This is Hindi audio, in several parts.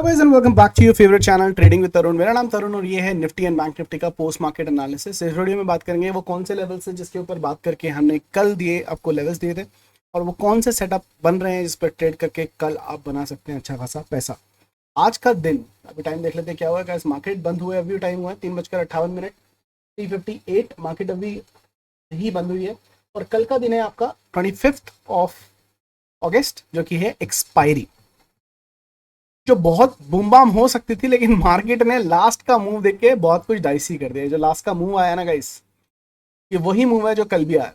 Guys and welcome back to your favourite channel trading with Tarun. मेरा नाम तरुण और ये है निफ्टी एंड बैंक निफ्टी का पोस्ट मार्केट एनालिसिस। इस वीडियो में बात करेंगे वो कौन से लेवल्स हैं जिसके ऊपर बात करके हमने कल दिए आपको लेवल्स दिए थे, और वो कौन से सेटअप बन रहे हैं जिस पर ट्रेड करके कल आप बना सकते हैं अच्छा खासा पैसा। आज का दिन अभी टाइम देख लेते हैं क्या हुआ है गाइस। मार्केट बंद हुए अभी टाइम हुआ है 3:58, 3:58 मार्केट अभी ही बंद हुई है। और कल का दिन है आपका 25 अगस्त जो कि है एक्सपायरी, जो बहुत बूम बाम हो सकती थी, लेकिन मार्केट ने लास्ट का मूव देख के बहुत कुछ डाइसी कर दिया। जो लास्ट का मूव आया ना गाइस, ये वही मूव है जो कल भी आया।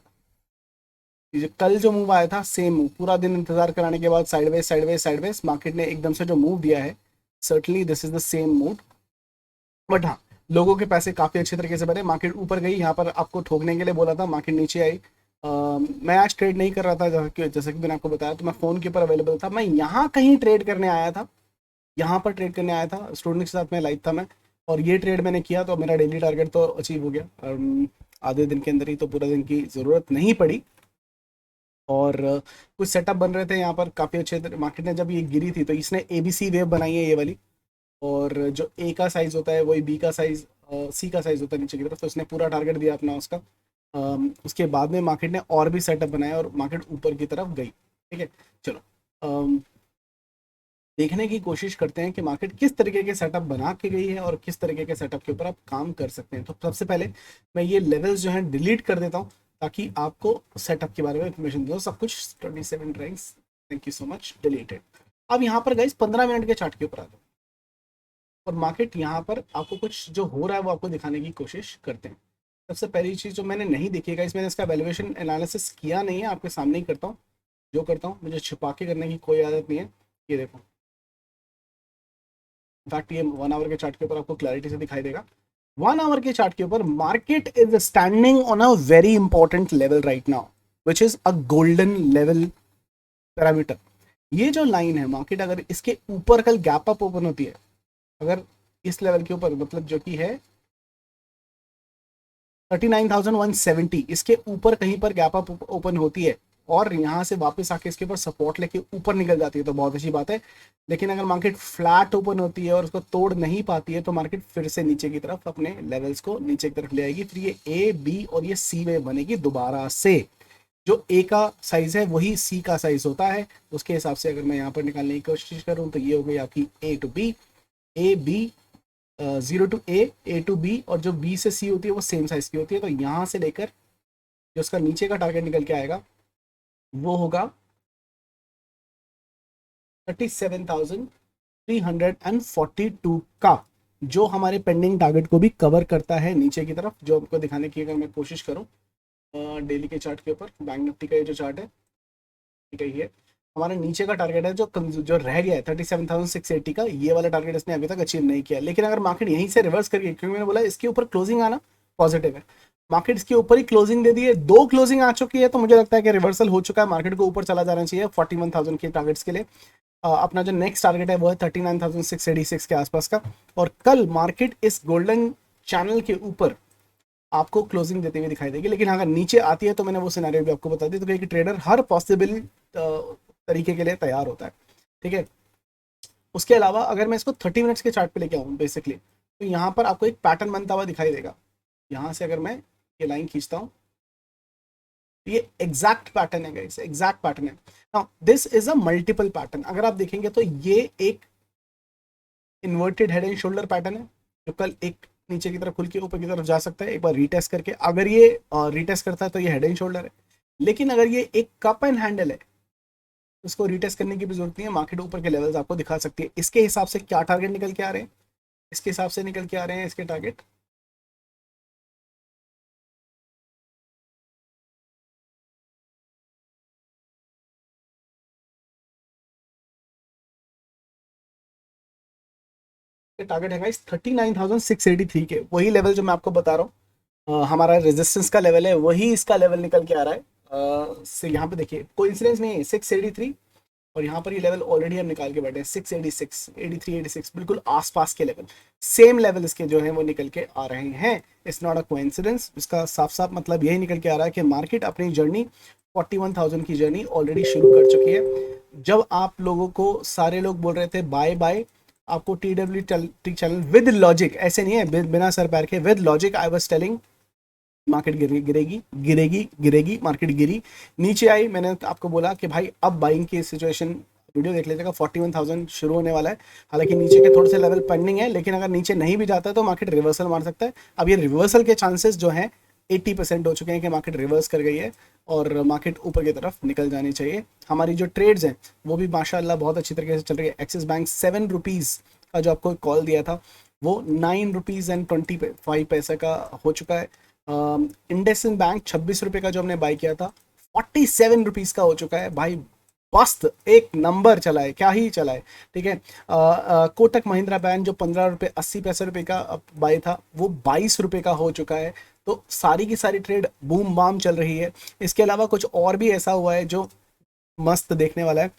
ये जो कल जो मूव आया था सेम मूव, पूरा दिन इंतजार कराने के बाद साइडवेज साइडवेज साइडवेज मार्केट ने एकदम से जो मूव दिया है, certainly this is the same move. But हाँ, लोगों के पैसे काफी अच्छे तरीके से बने। मार्केट ऊपर गई, यहाँ पर आपको ठोकने के लिए बोला था, मार्केट नीचे आई। मैं आज ट्रेड नहीं कर रहा था, जैसे कि मैंने आपको बताया, तो मैं फोन के ऊपर अवेलेबल था। मैं यहाँ कहीं ट्रेड करने आया था, यहाँ पर ट्रेड करने आया था, स्टूडेंट के साथ में लाइव था मैं, और ये ट्रेड मैंने किया तो मेरा डेली टारगेट तो अचीव हो गया। आधे दिन के अंदर ही, तो पूरा दिन की ज़रूरत नहीं पड़ी। और कुछ सेटअप बन रहे थे यहाँ पर काफ़ी अच्छे। मार्केट ने जब ये गिरी थी तो इसने ABC वेव बनाई है ये वाली, और जो ए का साइज़ होता है वही बी का साइज़, सी का साइज़ होता है नीचे की तरफ, तो इसने पूरा टारगेट दिया अपना उसका। उसके बाद में मार्केट ने और भी सेटअप बनाया और मार्केट ऊपर की तरफ गई। ठीक है, चलो देखने की कोशिश करते हैं कि मार्केट किस तरीके के सेटअप बना के गई है और किस तरीके के सेटअप के ऊपर आप काम कर सकते हैं। तो सबसे पहले मैं ये लेवल्स जो हैं डिलीट कर देता हूँ ताकि आपको सेटअप के बारे में इन्फॉर्मेशन दो। सब कुछ 27 ranks, thank you so much, deleted. अब यहाँ पर गाइस 15 मिनट के चार्ट के ऊपर आ जाओ, और मार्केट यहाँ पर आपको कुछ जो हो रहा है वो आपको दिखाने की कोशिश करते हैं। सबसे पहली चीज़ जो मैंने नहीं देखी गाइस, मैंने इसका वैल्यूएशन एनालिसिस किया नहीं है, आपके सामने ही करता हूँ। जो करता हूँ, मुझे छुपा के करने की कोई आदत नहीं है। ये देखो, इनफैक्ट ये 1 आवर के चार्ट के ऊपर आपको क्लैरिटी से दिखाई देगा। 1 आवर के चार्ट के ऊपर market is standing on a very important level right now, which is a golden level parameter. ये जो लाइन है, मार्केट अगर इसके ऊपर कल गैप अप ओपन होती है, अगर इस लेवल के ऊपर, मतलब जो कि है 39,170, इसके ऊपर कहीं पर गैप अप ओपन होती है और यहाँ से वापस आके इसके ऊपर सपोर्ट लेके ऊपर निकल जाती है तो बहुत अच्छी बात है। लेकिन अगर मार्केट फ्लैट ओपन होती है और उसको तोड़ नहीं पाती है तो मार्केट फिर से नीचे की तरफ अपने लेवल्स को नीचे की तरफ ले आएगी। फिर ये ए बी और ये सी वेव बनेगी दोबारा से। जो ए का साइज है वही सी का साइज होता है, उसके हिसाब से अगर मैं यहाँ पर निकालने की कोशिश करूँ तो ये हो गई आपकी A to B, A B, 0 to A, A to B, और जो B से C होती है वो सेम साइज की होती है। तो यहाँ से लेकर जो उसका नीचे का टारगेट निकल के आएगा वो होगा 37,342 का, जो हमारे पेंडिंग टारगेट को भी कवर करता है नीचे की तरफ। जो आपको दिखाने की अगर मैं कोशिश करूँ डेली के चार्ट के ऊपर, बैंक निफ्टी का ये जो चार्ट है, ठीक है, ये हमारा नीचे का टारगेट है जो रह गया है 37,680 का। ये वाला टारगेट इसने अभी तक अचीव नहीं किया। लेकिन अगर मार्केट यहीं से रिवर्स करके, क्योंकि मैंने बोला इसके ऊपर क्लोजिंग आना पॉजिटिव है, मार्केट इसके ऊपर ही क्लोजिंग दे दी है, 2 क्लोजिंग आ चुकी है, तो मुझे लगता है कि रिवर्सल हो चुका है, मार्केट को ऊपर चला जाना चाहिए 41,000 के टारगेट्स के लिए। अपना जो नेक्स्ट टारगेट है वो है 39,686 के आसपास का। और कल मार्केट इस गोल्डन चैनल के ऊपर आपको क्लोजिंग देते हुए दिखाई देगी। लेकिन अगर नीचे आती है तो मैंने वो सिनेरियो भी आपको बता दी, तो क्योंकि ट्रेडर हर पॉसिबल तरीके के लिए तैयार होता है। ठीक है, उसके अलावा अगर मैं इसको 30 मिनट्स के चार्ट पे लेके आऊँ बेसिकली, तो यहाँ पर आपको एक पैटर्न बनता हुआ दिखाई देगा। यहाँ से अगर मैं ये लाइन खींचता हूँ, ये एग्जैक्ट पैटर्न है गाइस, एग्जैक्ट पैटर्न है। Now this is a multiple pattern. अगर आप देखेंगे तो ये एक inverted head and shoulder pattern है, जो कल एक नीचे की तरफ खुल के ऊपर की तरफ जा सकता है एक बार रीटेस्ट करके। अगर ये रीटेस्ट करता है तो ये हेड एंड शोल्डर है। लेकिन अगर ये एक कप एंड हैंडल है, उसको रीटेस्ट करने की भी जरूरत नहीं है, मार्केट ऊपर के लेवल्स आपको दिखा सकती है। इसके हिसाब से क्या टारगेट निकल के आ रहे हैं, इसके हिसाब से निकल के आ रहे हैं इसके टारगेट। टारगेट है गाइस 39,683 के, वही लेवल जो मैं आपको बता रहा हूँ। हमारा रेजिस्टेंस का लेवल है, वही इसका लेवल निकल के आ रहा है। से यहाँ पे देखिए कोइंसिडेंस नहीं है, 683, और यहाँ पर ये लेवल ऑलरेडी हम निकाल के बैठे हैं 686, 83, 86, बिल्कुल आसपास के लेवल, सेम लेवल इसके जो है वो निकल के आ रहे हैं। It's not a coincidence. इसका साफ साफ मतलब यही निकल के आ रहा है कि मार्केट अपनी जर्नी 41,000 की जर्नी ऑलरेडी शुरू कर चुकी है। जब आप लोगों को सारे लोग बोल रहे थे बाय बाय, आपको TWT चैनल विद लॉजिक, ऐसे नहीं है बिना सर पैर के, with logic I was telling market गिरेगी गिरेगी गिरेगी, मार्केट गिरी, नीचे आई, मैंने आपको बोला कि भाई अब बाइंग की सिचुएशन, वीडियो देख लीजिएगा, 41,000 शुरू होने वाला है। हालांकि नीचे के थोड़े से लेवल पेंडिंग है, लेकिन अगर नीचे नहीं भी जाता है तो मार्केट रिवर्सल मार सकता है। अब ये रिवर्सल के चांसेस जो हैं 80% हो चुके हैं कि मार्केट रिवर्स कर गई है और मार्केट ऊपर की तरफ निकल जानी चाहिए। हमारी जो ट्रेड्स हैं वो भी माशाल्लाह बहुत अच्छी तरीके से चल रही है। एक्सिस बैंक 7 रुपीज़ का जो आपको कॉल दिया था वो 9 रुपीज़ एंड 25 पैसे का हो चुका है। इंडसइंड बैंक 26 रुपये का जो हमने बाई किया था 47 रुपीज़ का हो चुका है भाई। मस्त एक नंबर चला है, क्या ही चला है, ठीक है। कोटक महिंद्रा बैंक जो 15 रुपये 80 पैसे रुपये का बाई था वो 22 रुपये का हो चुका है। तो सारी की सारी ट्रेड बूम बाम चल रही है। इसके अलावा कुछ और भी ऐसा हुआ है जो मस्त देखने वाला है,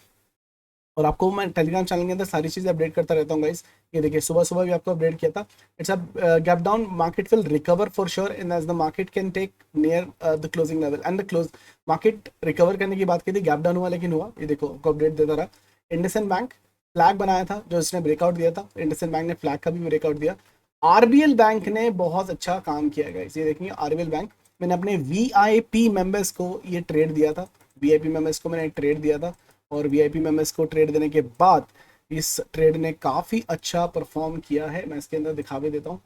और आपको मैं टेलीग्राम चैनल के अंदर सारी चीज़ें अपडेट करता रहता हूँ गाइस। ये देखिए सुबह सुबह भी आपको अपडेट किया था। It's a gap down, market will recover for sure in as the market can take near the closing level and the close. Market recover करने की बात की थी, गैप डाउन हुआ लेकिन हुआ, ये देखो आपको अपडेट देता रहा। इंडसइंड बैंक फ्लैग बनाया था जो इसने ब्रेकआउट दिया था, इंडसइंड बैंक ने फ्लैग का भी ब्रेकआउट दिया। आरबीएल बैंक ने बहुत अच्छा काम किया गाइस, ये देखेंगे आरबीएल बैंक, मैंने अपने वीआईपी मेंबर्स को ये ट्रेड दिया था, वीआईपी मेंबर्स को मैंने एक ट्रेड दिया था, और वीआईपी मेंबर्स को ट्रेड देने के बाद इस ट्रेड ने काफ़ी अच्छा परफॉर्म किया है। मैं इसके अंदर दिखा भी देता हूँ।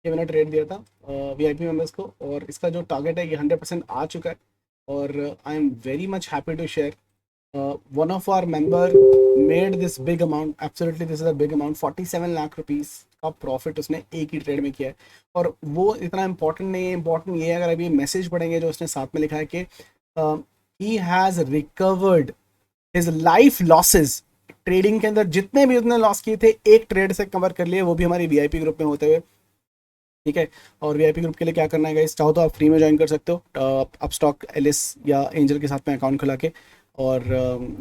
ये मैंने ट्रेड दिया था वीआईपी मेंबर्स को, और इसका जो टारगेट है ये 100% आ चुका है। और I am very much happy to share one of our member made this big amount, absolutely this is a big amount, 47 lakh rupees का प्रॉफिट उसने एक ही ट्रेड में किया है। और वो इतना इंपॉर्टेंट नहीं है, इंपॉर्टेंट ये है अगर अभी मैसेज पढ़ेंगे जो उसने साथ में लिखा है कि he has recovered his life losses. Trading के अंदर जितने भी उसने लॉस किए थे एक ट्रेड से कवर कर लिए, वो भी हमारी वीआईपी ग्रुप में होते हुए, ठीक है। और वीआईपी ग्रुप के लिए क्या करना है गाइस, चाहो तो आप फ्री में ज्वाइन कर सकते हो आप स्टॉक एलिस या एंजल के साथ में अकाउंट खुला के, और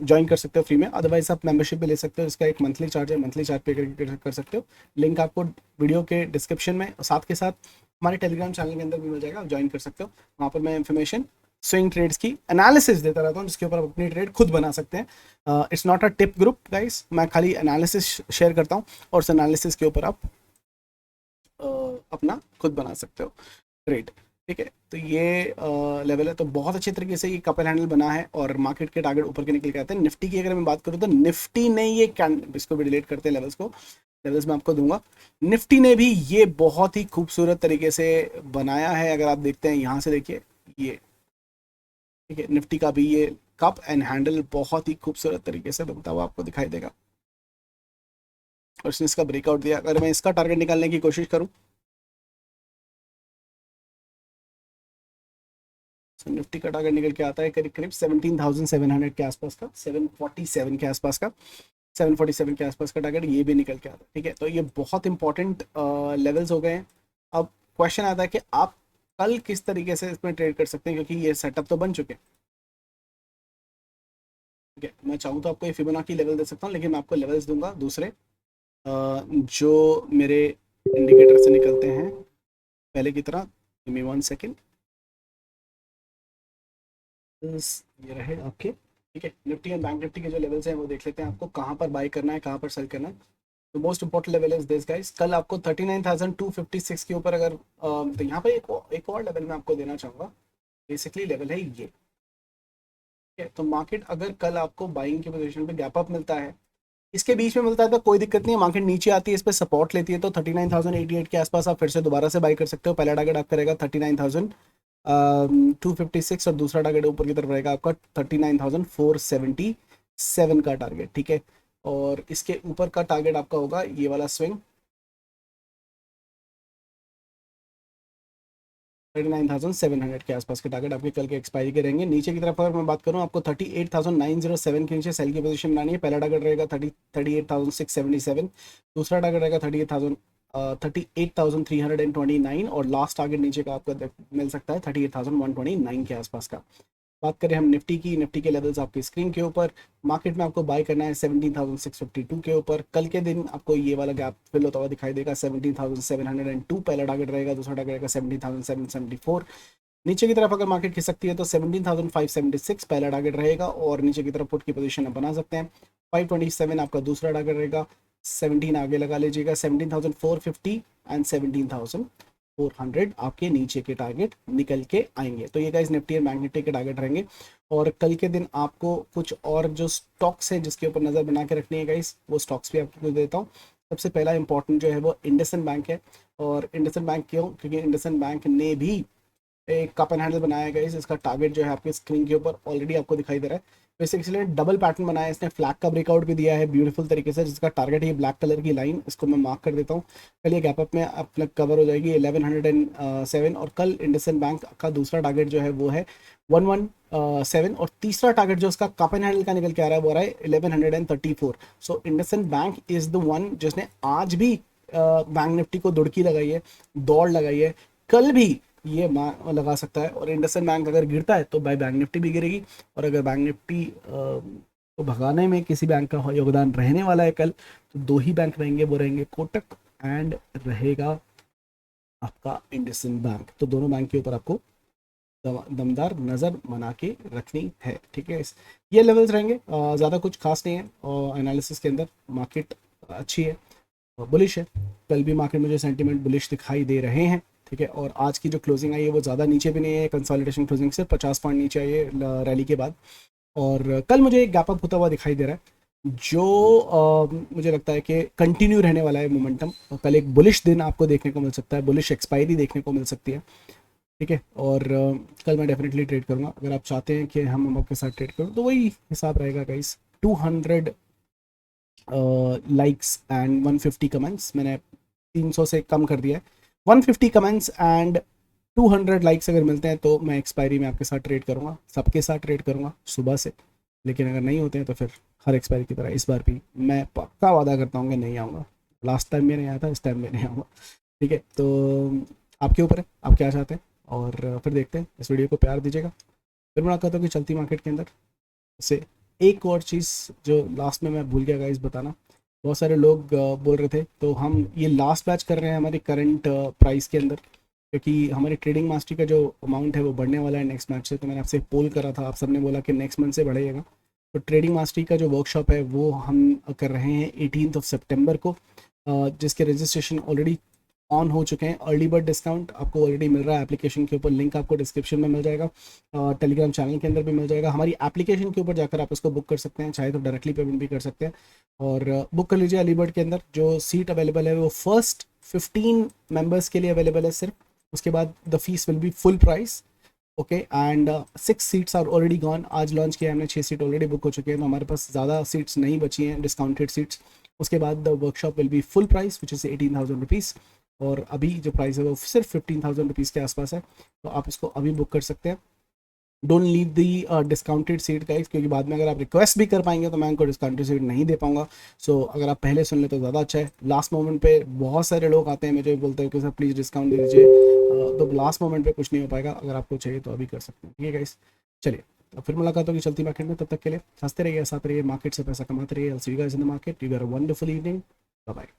ज्वाइन कर सकते हो फ्री में। अदरवाइज आप मेंबरशिप भी ले सकते हो, इसका एक मंथली चार्ज है, मंथली चार्ज पे करके कर सकते हो। लिंक आपको वीडियो के डिस्क्रिप्शन में, साथ के साथ हमारे टेलीग्राम चैनल के अंदर भी मिल जाएगा, आप ज्वाइन कर सकते हो। वहाँ पर मैं इन्फॉर्मेशन स्विंग ट्रेड्स की एनालिसिस देता रहता हूँ जिसके ऊपर आप अपनी ट्रेड खुद बना सकते हैं। It's not a tip group guys, मैं खाली एनालिसिस शेयर करता हूँ और उस एनालिसिस के ऊपर आप अपना खुद बना सकते हो ट्रेड, ठीक है। तो ये लेवल है, तो बहुत अच्छे तरीके से ये कपल हैंडल बना है और मार्केट के टारगेट ऊपर के निकल के आते हैं। निफ्टी की अगर मैं बात करूँ तो निफ्टी ने ये इसको भी डिलीट करते हैं लेवल्स को, लेवल्स मैं आपको दूंगा। निफ्टी ने भी ये बहुत ही खूबसूरत तरीके से बनाया है, अगर आप देखते हैं यहाँ से देखिए ये, ठीक है। निफ्टी का भी ये कप एंड हैंडल बहुत ही खूबसूरत तरीके से बनता हुआ आपको दिखाई देगा, और इसने इसका ब्रेकआउट दिया। अगर मैं इसका टारगेट निकालने की कोशिश करूँ, निफ्टी का टारगेट निकल के आता है करीब करीब 17,700 के आसपास का, 747 के आसपास का, 747 के आसपास का टारगेट ये भी निकल के आता है, ठीक है। तो ये बहुत इंपॉर्टेंट लेवल्स हो गए हैं। अब क्वेश्चन आता है कि आप कल किस तरीके से इसमें ट्रेड कर सकते हैं, क्योंकि ये सेटअप तो बन चुके हैं, ठीक है। मैं चाहूँ तो आपको ये फिबोनाची लेवल दे सकता हूँ, लेकिन मैं आपको लेवल्स दूंगा दूसरे जो मेरे इंडिकेटर से निकलते हैं पहले की तरह। गिव मी 1 सेकेंड, ये रहे आपके, ठीक है। निफ्टी एंड बैंक निफ्टी के जो लेवल्स हैं वो देख लेते हैं, आपको कहाँ पर बाय करना है, कहाँ पर सेल करना है। तो most important level is this guys, कल आपको 39,256 के ऊपर अगर तो यहाँ पे एक और लेवल मैं आपको देना चाहूँगा, बेसिकली लेवल है ये, ठीक है। तो मार्केट अगर कल आपको बाइंग की पोजीशन पे गैप अप मिलता है, इसके बीच में मिलता है तो कोई दिक्कत नहीं है, मार्केट नीचे आती है, इस पर सपोर्ट लेती है तो 39,088 के आसपास आप फिर से दोबारा से बाई कर सकते हो। पहला टारगेट आपका रहेगा 39,256 और दूसरा टारगेट ऊपर की तरफ रहेगा आपका 39,477 का टारगेट, ठीक है। और इसके ऊपर का टारगेट आपका होगा ये वाला स्विंग 39,700 के आसपास के टारगेट आपके कल के एक्सपायरी के रहेंगे। नीचे की तरफ अगर मैं बात करूं, आपको 38,907 के नीचे सेल की पोजीशन बनानी है। पहला टारगेट रहेगा 38,677, दूसरा टारगेट रहेगा 38,329 और लास्ट टारगेट नीचे का आपका मिल सकता है 38,129 के आसपास का। बात करें हम निफ्टी की, निफ्टी के लेवल्स आपकी स्क्रीन के ऊपर, मार्केट में आपको बाय करना है 17,652 के ऊपर। कल के दिन आपको ये वाला गैप फिल होता हुआ दिखाई देगा 17,702, पहला टारगेट रहेगा, दूसरा टारगेट रहेगा 17,774, नीचे की तरफ अगर मार्केट खिसकती है तो 17,576 पहला टारगेट रहेगा, और नीचे की तरफ पुट की पोजीशन आप बना सकते हैं। 527 आपका दूसरा टारगेट रहेगा, 17 आगे लगा लीजिएगा, 17,450 एंड 17,400 आपके नीचे के टारगेट निकल के आएंगे। तो ये guys Nifty and bank Nifty के टारगेट रहेंगे। और कल के दिन आपको कुछ और जो स्टॉक्स हैं जिसके ऊपर नज़र बना के रखनी है गाइस, वो स्टॉक्स भी आपको देता हूँ। सबसे पहला इंपॉर्टेंट जो है वो इंडसइंड बैंक है। और इंडसइंड बैंक क्यों? क्योंकि इंडसइंड बैंक ने भी एक कप एंड हैंडल बनाया गया है। इसका टारगेट जो है आपके स्क्रीन के ऊपर ऑलरेडी आपको दिखाई दे रहा है। वैसे इसलिए डबल पैटर्न बनाया है इसने, फ्लैग का ब्रेकआउट भी दिया है ब्यूटीफुल तरीके से, जिसका टारगेट है ये ब्लैक कलर की लाइन, इसको मैं मार्क कर देता हूँ। कल ये गैप अप में अपना कवर हो जाएगी 1107, और कल इंडसइंड बैंक का दूसरा टारगेट जो है वो है 117, और तीसरा टारगेट जो उसका कप एंड हैंडल का निकल के आ रहा है वो रहा है 1134। So IndusInd bank is the one जिसने आज भी बैंक निफ्टी को दुड़की लगाई है, दौड़ लगाई है, कल भी ये लगा सकता है। और इंडसइंड बैंक अगर गिरता है तो भाई बैंक निफ्टी भी गिरेगी। और अगर बैंक निफ्टी को भगाने में किसी बैंक का योगदान रहने वाला है कल, तो दो ही बैंक रहेंगे, वो रहेंगे कोटक एंड रहेगा आपका इंडसइंड बैंक। तो दोनों बैंक के ऊपर आपको दमदार नज़र बना के रखनी है, ठीक है। ये लेवल्स रहेंगे, ज़्यादा कुछ खास नहीं है। और एनालिसिस के अंदर मार्केट अच्छी है, बुलिश है। कल भी मार्केट में जो सेंटीमेंट बुलिश दिखाई दे रहे हैं, ठीक है। और आज की जो क्लोजिंग आई है वो ज़्यादा नीचे भी नहीं है, कंसोलिडेशन क्लोजिंग से 50 पॉइंट नीचे आई है रैली के बाद। और कल मुझे एक गैप अप होता हुआ दिखाई दे रहा है जो मुझे लगता है कि कंटिन्यू रहने वाला है मोमेंटम। कल एक बुलिश दिन आपको देखने को मिल सकता है, बुलिश एक्सपायरी देखने को मिल सकती है, ठीक है। और कल मैं डेफिनेटली ट्रेड करूँगा। अगर आप चाहते हैं कि हम आपके साथ ट्रेड करूँ तो वही हिसाब रहेगा गाइस, 200 लाइक्स एंड 150 कमेंट्स। मैंने 300 से कम कर दिया है। 150 कमेंट्स एंड 200 लाइक्स अगर मिलते हैं तो मैं एक्सपायरी में आपके साथ ट्रेड करूँगा, सबके साथ ट्रेड करूँगा सुबह से। लेकिन अगर नहीं होते हैं तो फिर हर एक्सपायरी की तरह इस बार भी मैं पक्का वादा करता हूँ कि नहीं आऊँगा। लास्ट टाइम में नहीं आया था, इस टाइम में नहीं आऊँगा, ठीक है। तो आपके ऊपर है, आप क्या चाहते हैं। और फिर देखते हैं, इस वीडियो को प्यार दीजिएगा। फिर मुलाकात होगी चलती मार्केट के अंदर से। एक और चीज़ जो लास्ट में मैं भूल गया गाइस बताना, बहुत सारे लोग बोल रहे थे, तो हम ये लास्ट बैच कर रहे हैं हमारी करंट प्राइस के अंदर, क्योंकि हमारी ट्रेडिंग मास्टरी का जो अमाउंट है वो बढ़ने वाला है नेक्स्ट मैच से। तो मैंने आपसे पोल करा था, आप सबने बोला कि नेक्स्ट मंथ से बढ़ेगा। तो ट्रेडिंग मास्टरी का जो वर्कशॉप है वो हम कर रहे हैं 18 सितंबर को, जिसके रजिस्ट्रेशन ऑलरेडी ऑन हो चुके हैं। अर्ली बर्ड डिस्काउंट आपको ऑलरेडी मिल रहा है एप्लीकेशन के ऊपर, लिंक आपको डिस्क्रिप्शन में मिल जाएगा, टेलीग्राम चैनल के अंदर भी मिल जाएगा। हमारी एप्लीकेशन के ऊपर जाकर आप इसको बुक कर सकते हैं, चाहे तो डायरेक्टली पेमेंट भी कर सकते हैं। और बुक कर लीजिए। अर्ली बर्ड के अंदर जो सीट अवेलेबल है वो फर्स्ट 15 मेंबर्स के लिए अवेलेबल है सिर्फ, उसके बाद the fees will be full price, okay. And 6 seats are already gone. आज लॉन्च किया हमने, 6 सीट ऑलरेडी बुक हो चुके हैं, तो हमारे पास ज़्यादा सीट्स नहीं बची हैं, डिस्काउंटेड सीट्स। उसके बाद the workshop will be full price which is 18,000 rupees, और अभी जो प्राइस है वो सिर्फ 15,000 रुपीज़ के आसपास है। तो आप इसको अभी बुक कर सकते हैं। Don't leave the discounted seat guys, क्योंकि बाद में अगर आप रिक्वेस्ट भी कर पाएंगे तो मैं उनको डिस्काउंटेड सीट नहीं दे पाऊंगा। सो अगर आप पहले सुन ले तो ज़्यादा अच्छा है। लास्ट मोमेंट पे बहुत सारे लोग आते हैं मुझे बोलते हैं कि सर प्लीज़ डिस्काउंट दे दीजिए, तो लास्ट मोमेंट पे कुछ नहीं हो पाएगा। अगर आपको चाहिए तो अभी कर सकते हैं, ठीक है गाइस। चलिए, तो फिर मुलाकात होगी चलती मार्केट में। तब तक के लिए हंसते रहिए, साथ रहिए, मार्केट से पैसा कमाते रहिए। I'll see you guys in the market. You got a wonderful evening. Bye bye.